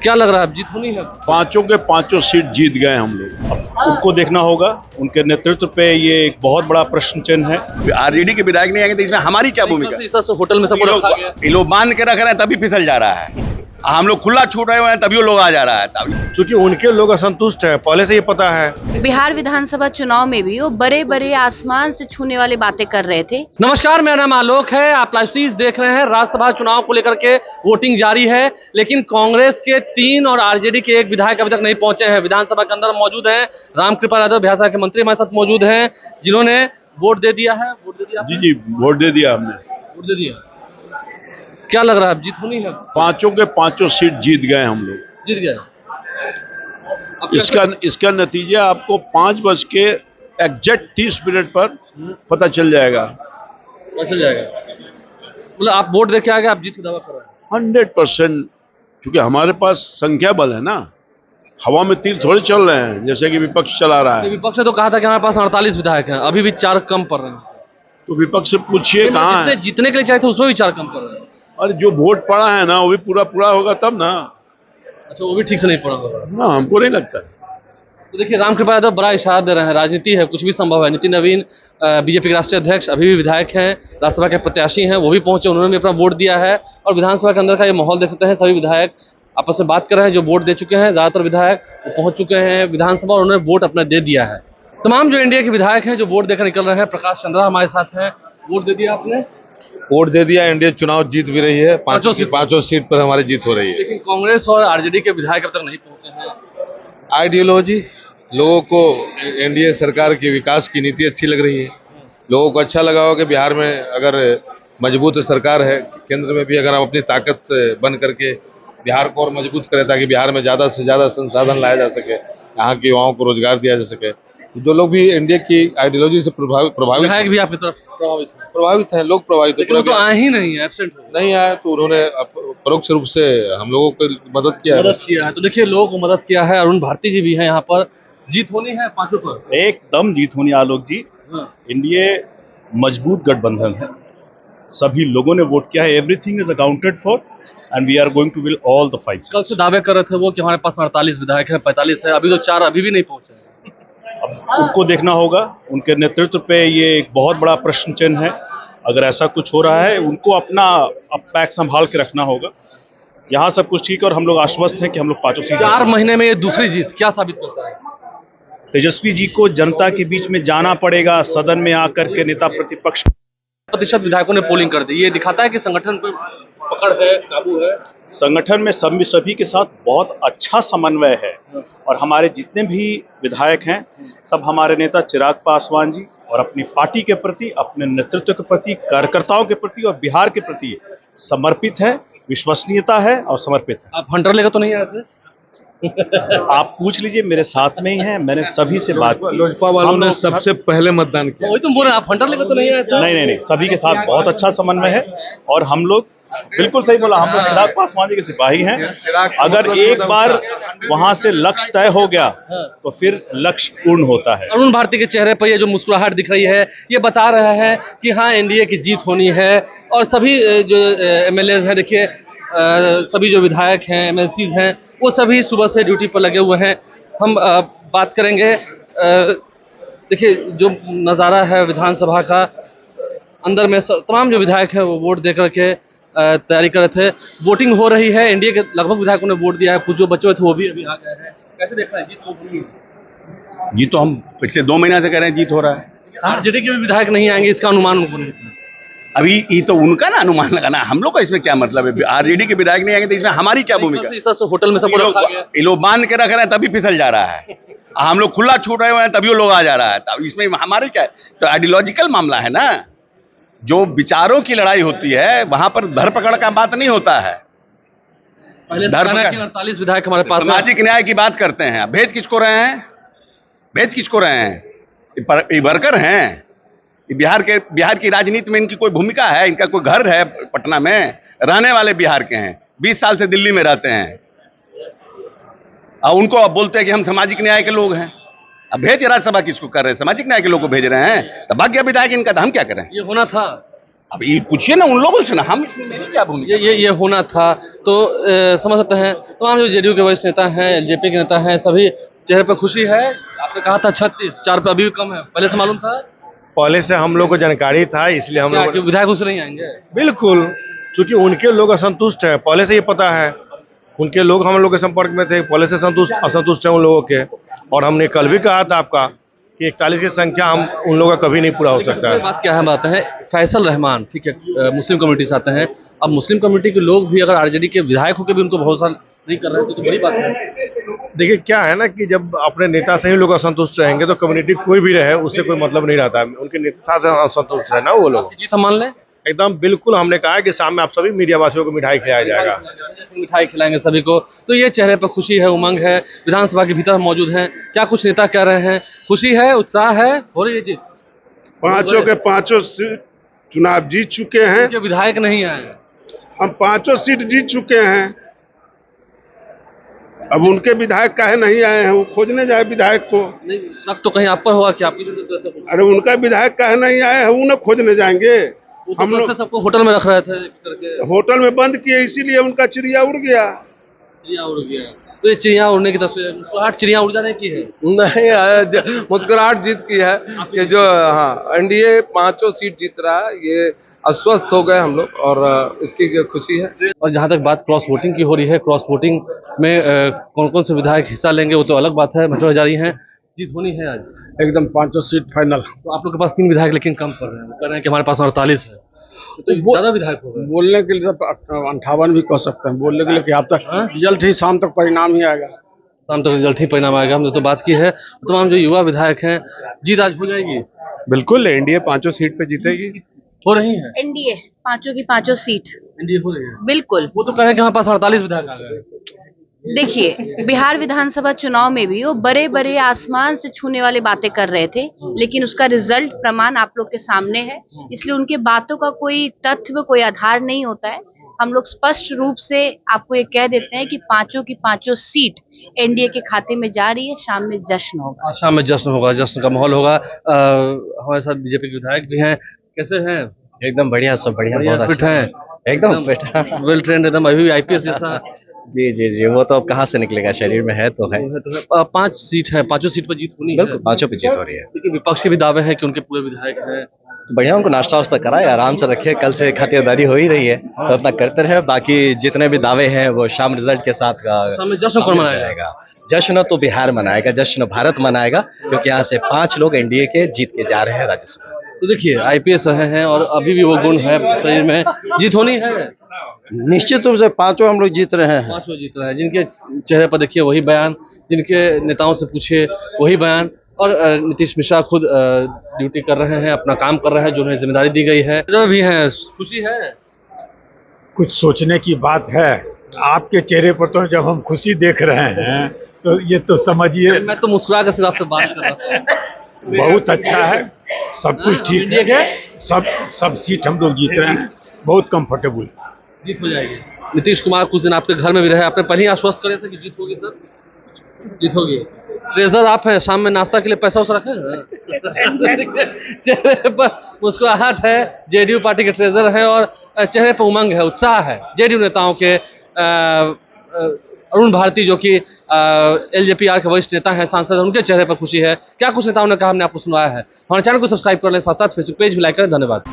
क्या लग रहा है, अब जीत होनी है? पांचों के पांचों सीट जीत गए हम लोग। उनको देखना होगा, उनके नेतृत्व पे ये एक बहुत बड़ा प्रश्न चिन्ह है। आरजेडी के विधायक नहीं आएंगे तो इसमें हमारी क्या भूमिका? इस तरह से होटल में सबको रखा गया। ये लोग बांध के रख रहे हैं तभी फिसल जा रहा है। हम लोग खुला छूट रहे हुए हैं तभी वो लोग आ जा रहा है तभी। क्योंकि उनके लोग असंतुष्ट है, पहले से ये पता है। बिहार विधानसभा चुनाव में भी वो बड़े बड़े आसमान से छूने वाली बातें कर रहे थे। नमस्कार, मेरा नाम आलोक है। आप लाइव सीरीज देख रहे हैं। राज्यसभा चुनाव को लेकर के वोटिंग जारी है, लेकिन कांग्रेस के 3 और आरजेडी के 1 विधायक अभी तक नहीं पहुंचे हैं। विधानसभा के अंदर मौजूद हैं रामकृपाल यादव, बिहार सरकार के मंत्री हमारे साथ मौजूद हैं, जिन्होंने वोट दे दिया है। वोट दे दिया? जी वोट दे दिया हमने। वोट दे दिया। क्या लग रहा है, अब जीत होनी है? पांचों के पांचों सीट जीत गए हम लोग। जीत गया। इसका नतीजा आपको 5 बज के एग्जैक्ट 30 मिनट पर पता चल जाएगा। चल जाएगा मतलब आप वोट देके आगे आप जीत का दावा कर रहे हैं? 100%, क्योंकि हमारे पास संख्या बल है ना। हवा में तीर थोड़े चल रहे हैं जैसे कि विपक्ष चला रहा है। विपक्ष ने तो कहा था कि हमारे पास 48 विधायक हैं, अभी भी 4 कम पड़ रहे हैं। तो विपक्ष से पूछिए कहाँ है। जीतने के लिए चाहे थे उसमें भी 4 कम पड़ रहे हैं। और जो वोट पड़ा है ना वो भी पूरा होगा तब ना। अच्छा, वो भी ठीक से नहीं पड़ा होगा ना, हमको नहीं लगता। तो देखिए, रामकृपाल यादव बड़ा इशारा दे रहे हैं, राजनीति है, कुछ भी संभव है। नितिन नवीन बीजेपी के राष्ट्रीय अध्यक्ष अभी भी विधायक हैं, राज्यसभा के प्रत्याशी हैं, वो भी पहुंचे, उन्होंने भी अपना वोट दिया है। और विधानसभा के अंदर का ये माहौल देख सकते हैं, सभी विधायक आपस में बात कर रहे हैं। जो वोट दे चुके हैं, ज्यादातर विधायक वो पहुंच चुके हैं विधानसभा और उन्होंने वोट अपना दे दिया है। तमाम जो एनडीए के विधायक हैं जो वोट देकर निकल रहे हैं, प्रकाश चंद्रा हमारे साथ हैं। वोट दे दिया आपने? वोट दे दिया। एनडीए चुनाव जीत भी रही है, पांचों सीट पर हमारी जीत हो रही है। लेकिन कांग्रेस और आरजेडी के विधायक अब तक नहीं पहुंचे हैं। आइडियोलॉजी, लोगों को एनडीए सरकार की विकास की नीति अच्छी लग रही है। लोगों को अच्छा लगा हो कि बिहार में अगर मजबूत सरकार है, केंद्र में भी अगर हम अपनी ताकत बन करके बिहार को और मजबूत करें ताकि बिहार में ज़्यादा से ज़्यादा संसाधन लाया जा सके, यहाँ के युवाओं को रोजगार दिया जा सके। जो लोग भी एनडीए की आइडियोलॉजी से प्रभावित विधायक भी आपकी तरफ प्रभावित हैं, लोग प्रभावित लेकिन वो तो आए ही नहीं है, एब्सेंट नहीं आए, तो उन्होंने परोक्ष रूप से हम लोगों को मदद किया है। तो देखिए, लोगों को मदद किया है। अरुण भारती जी भी हैं यहाँ पर। जीत होनी है पांचों पर? एकदम जीत होनी आलोक जी। एनडीए मजबूत गठबंधन है, सभी लोगों ने वोट किया है। Everything is accounted for and we are going to will all the fights. कल से दावे कर रहे थे वो कि हमारे पास 48 विधायक है, 45 है, अभी तो 4 अभी भी नहीं पहुंचे। अब उनको देखना होगा, उनके नेतृत्व पे ये एक बहुत बड़ा प्रश्न चिन्ह है। अगर ऐसा कुछ हो रहा है, उनको अपना पैक संभाल के रखना होगा। यहाँ सब कुछ ठीक है और हम लोग आश्वस्त हैं कि हम लोग पांचों सीट 4 महीने में ये दूसरी जीत क्या साबित करता है? तेजस्वी जी को जनता के बीच में जाना पड़ेगा, सदन में आकर के नेता प्रतिपक्ष प्रतिशत विधायकों ने पोलिंग कर दी। ये दिखाता है कि संगठन पे पकड़ है, काबू है। संगठन में सभी के साथ बहुत अच्छा समन्वय है। और हमारे जितने भी विधायक हैं, सब हमारे नेता चिराग पासवान जी और अपनी पार्टी के प्रति, अपने नेतृत्व के प्रति, कार्यकर्ताओं के प्रति और बिहार के प्रति समर्पित है, विश्वसनीयता है और समर्पित है। आप हंटर लेकर तो नहीं आए थे? आप पूछ लीजिए, मेरे साथ में ही है, मैंने सभी से बात की। लोजपा वालों ने सबसे पहले मतदान किया। वही तुम बोल रहे हैं, आप हंटर लेकर तो नहीं आए थे? नहीं, सभी के साथ बहुत अच्छा समन्वय है। और हम लोग, बिल्कुल सही बोला, हम लोग चिराग पासवान जी के सिपाही हैं। अगर एक बार वहां से लक्ष्य तय हो गया तो फिर लक्ष्य पूर्ण होता है। अरुण भारती के चेहरे पर ये जो मुस्कुराहट दिख रही है, ये बता रहा है कि हाँ, एनडीए की जीत होनी है। और सभी जो एमएलएज हैं, देखिए सभी जो विधायक हैं, एमएलसीज हैं, वो सभी सुबह से ड्यूटी पर लगे हुए हैं। हम बात करेंगे। देखिए, जो नज़ारा है विधानसभा का, अंदर में तमाम जो विधायक हैं वो वोट दे करके तैयारी कर रहे थे। वोटिंग हो रही है, एनडीए के लगभग विधायकों ने वोट दिया है, कुछ जो बचे हुए थे वो भी अभी आ गए हैं। कैसे देख रहे हैं, जीत हो रही है? जी तो हम पिछले 2 महीने से कह रहे हैं जीत हो रहा है। आरजेडी के भी विधायक नहीं आएंगे, इसका अनुमान उनको नहीं है। अभी ये तो उनका ना अनुमान लगाना, हम लोग का इसमें क्या मतलब है? आरजेडी के विधायक नहीं आएंगे तो इसमें हमारी क्या भूमिका? इस तरह से होटल में सबको रखा गया। ये लोग बांध के रख रहे हैं तभी फिसल जा रहा है। हम लोग खुला छूट रहे हुए हैं तभी वो लोग आ जा रहा है। तब इसमें हमारे क्या है? तो आइडियोलॉजिकल मामला है ना। जो विचारों की लड़ाई होती है वहां पर धरपकड़ का बात नहीं होता है। पहले 48 विधायक हमारे पास। सामाजिक न्याय की बात करते हैं, भेज किसको रहे हैं? भेज किसको रहे हैं? ये वर्कर हैं। बिहार की राजनीति में इनकी कोई भूमिका है? इनका कोई घर है पटना में? रहने वाले बिहार के हैं, 20 साल से दिल्ली में रहते हैं और उनको अब बोलते हैं कि हम सामाजिक न्याय के लोग हैं। अब भेज राज्यसभा किसको कर रहे हैं? सामाजिक न्याय के लोग को भेज रहे हैं। तो भाग्य विधायक इनका, तो हम क्या करें? ये होना था। अब ये पूछिए ना उन लोगों से ना, हम इसमें मेरी क्या भूमिका। ये होना था तो समझ सकते हैं तमाम जो जेडीयू के वरिष्ठ नेता हैं, एलजेपी के नेता हैं, सभी चेहरे पर खुशी है। आपने कहा था 36, 4 पे अभी भी कम है, पहले से मालूम था पहले से हम लोग को जानकारी था, इसलिए हम क्या लोग कि विधायक खुश नहीं आएंगे? बिल्कुल, चूंकि उनके लोग असंतुष्ट हैं, पहले से ये पता है, उनके लोग हम लोग के संपर्क में थे, पहले से असंतुष्ट है उन लोगों के। और हमने कल भी कहा था आपका कि 41 की संख्या हम उन लोगों का कभी नहीं पूरा हो सकता है। बात क्या है, बात है फैसल रहमान, ठीक है, मुस्लिम कम्युनिटी से आते हैं। अब मुस्लिम कम्युनिटी के लोग भी अगर आरजेडी के विधायक होकर भी उनको भरोसा नहीं कर रहे हैं तो बड़ी बात है। देखिए क्या है ना कि जब अपने नेता से ही लोग असंतुष्ट रहेंगे तो कम्युनिटी कोई भी रहे उससे कोई मतलब नहीं रहता है। उनके नेता से असंतुष्ट है ना वो लोग, जीत हम मान लें, एकदम बिल्कुल। हमने कहा है कि शाम में आप सभी मीडिया वासियों को मिठाई खिलाया जाएगा, मिठाई खिलाएंगे सभी को। तो ये चेहरे पर खुशी है, उमंग है। विधानसभा के भीतर हम मौजूद हैं, क्या कुछ नेता कह रहे हैं? खुशी है, उत्साह है, हो रही है जी। पांचों के पांचों सीट चुनाव जीत चुके हैं। उनके विधायक नहीं आए, हम पांचों सीट जीत चुके हैं। अब उनके विधायक काहे नहीं आए हैं, वो खोजने जाए विधायक को। नहीं शक तो कहीं आप पर होगा कि आपकी जो अरे उनका विधायक काहे नहीं आए हैं, उन्हें खोजने जाएंगे। हम लोग सबको होटल में रख रहे थे करके, होटल में बंद किए, इसीलिए उनका चिड़िया उड़ गया। चिड़िया उड़ गया। तो ये चिड़िया उड़ने की तस्वीर, मुस्कुराहट चिड़िया उड़ जाने की है। नहीं, मुस्कुराहट जीत की है कि जो हाँ एनडीए 5 सीट जीत रहा है, ये अस्वस्थ हो गए हम लोग और इसकी खुशी है। और जहाँ तक बात क्रॉस वोटिंग की हो रही है, क्रॉस वोटिंग में कौन कौन से विधायक हिस्सा लेंगे वो तो अलग बात है, मतलब जारी है। जीत होनी है आज एकदम 5 सीट फाइनल। तो आप लोग के पास 3 विधायक लेकिन कम पड़ रहे हैं, वो कह रहे हैं कि हमारे पास 48 है, तो ज्यादा विधायक हो गए। बोलने के लिए 58 भी कह सकते हैं, बोलने के लिए कि आप तक रिजल्ट ही शाम तक परिणाम ही आएगा। शाम तक रिजल्ट ही परिणाम आएगा। हमने तो बात की है तमाम जो युवा विधायक हैं, जीत आज हो जाएगी। बिल्कुल एनडीए 5 सीट पे जीतेगी, हो रही है एनडीए 5 की 5 सीट एनडीए हो रही है। बिल्कुल। वो तो कह रहे हैं कि हमारे पास 48 विधायक आ गए। देखिए बिहार विधानसभा चुनाव में भी वो बड़े बड़े आसमान से छूने वाली बातें कर रहे थे, लेकिन उसका रिजल्ट प्रमाण आप लोग के सामने है, इसलिए उनके बातों का कोई तथ्य कोई आधार नहीं होता है। हम लोग स्पष्ट रूप से आपको ये कह देते हैं कि 5 की 5 सीट एनडीए के खाते में जा रही है। शाम में जश्न होगा, शाम में जश्न होगा, जश्न का माहौल होगा। हमारे साथ बीजेपी के विधायक भी हैं, कैसे हैं? एकदम बढ़िया, सब बढ़िया, बहुत फिट अच्छा हैं, एकदम फिट। वेल ट्रेंड, एकदम अभी भी आईपीएस जैसा। जी जी जी, वो तो अब कहाँ से निकलेगा, शरीर में है तो है। 5 सीट है, 5 सीट पर जीत होनी है। बिल्कुल 5 पे जीत हो रही है। लेकिन विपक्ष के भी दावे हैं कि उनके पूरे विधायक हैं। तो बढ़िया, उनको नाश्ता वास्ता कराए, आराम से रखे, कल से खातिरदारी हो ही रही है तो उतना करते रहे। बाकी जितने भी दावे हैं वो शाम रिजल्ट के साथ शाम में जश्न कौन मनाएगा? जश्न तो बिहार मनाएगा, जश्न भारत मनाएगा, क्योंकि यहाँ से 5 लोग एनडीए के जीत के जा रहे हैं राज्यसभा। तो देखिए आईपीएस रहे हैं और अभी भी वो गुण है शरीर में, जीत होनी है। निश्चित रूप से 5 हम लोग जीत रहे हैं। 5 जीत रहे हैं, जिनके चेहरे पर देखिए वही बयान, जिनके नेताओं से पूछिए वही बयान। और नीतीश मिश्रा खुद ड्यूटी कर रहे हैं, अपना काम कर रहे हैं, जो उन्हें जिम्मेदारी दी गई है। जो भी है खुशी है। कुछ सोचने की बात है आपके चेहरे पर, तो जब हम खुशी देख रहे हैं तो ये तो समझिए। मैं तो मुस्कुरा कर सिर्फ आपसे बात कर रहा था। बहुत अच्छा है, सब कुछ ठीक है, सब सीट हम लोग जीत रहे हैं, बहुत कंफर्टेबल जीत हो जाएगी। नीतीश कुमार कुछ दिन आपके घर में भी रहे, आपने पहले ही आश्वस्त करे थे कि जीत होगी सर, जीत होगी। ट्रेजर आप हैं, शाम में नाश्ता के लिए पैसा उसे रखे चेहरे पर मुस्कुराहट है, जेडीयू पार्टी के ट्रेजर हैं और चेहरे पर उमंग है, उत्साह है। जेडीयू नेताओं के अरुण भारती जो कि एलजेपीआर के वरिष्ठ नेता हैं, सांसद हैं, उनके चेहरे पर खुशी है। क्या कुछ नेताओं ने कहा हमने आपको सुनाया है। हमारे चैनल को सब्सक्राइब कर लें, साथ साथ फेसबुक पेज भी लाइक करें। धन्यवाद।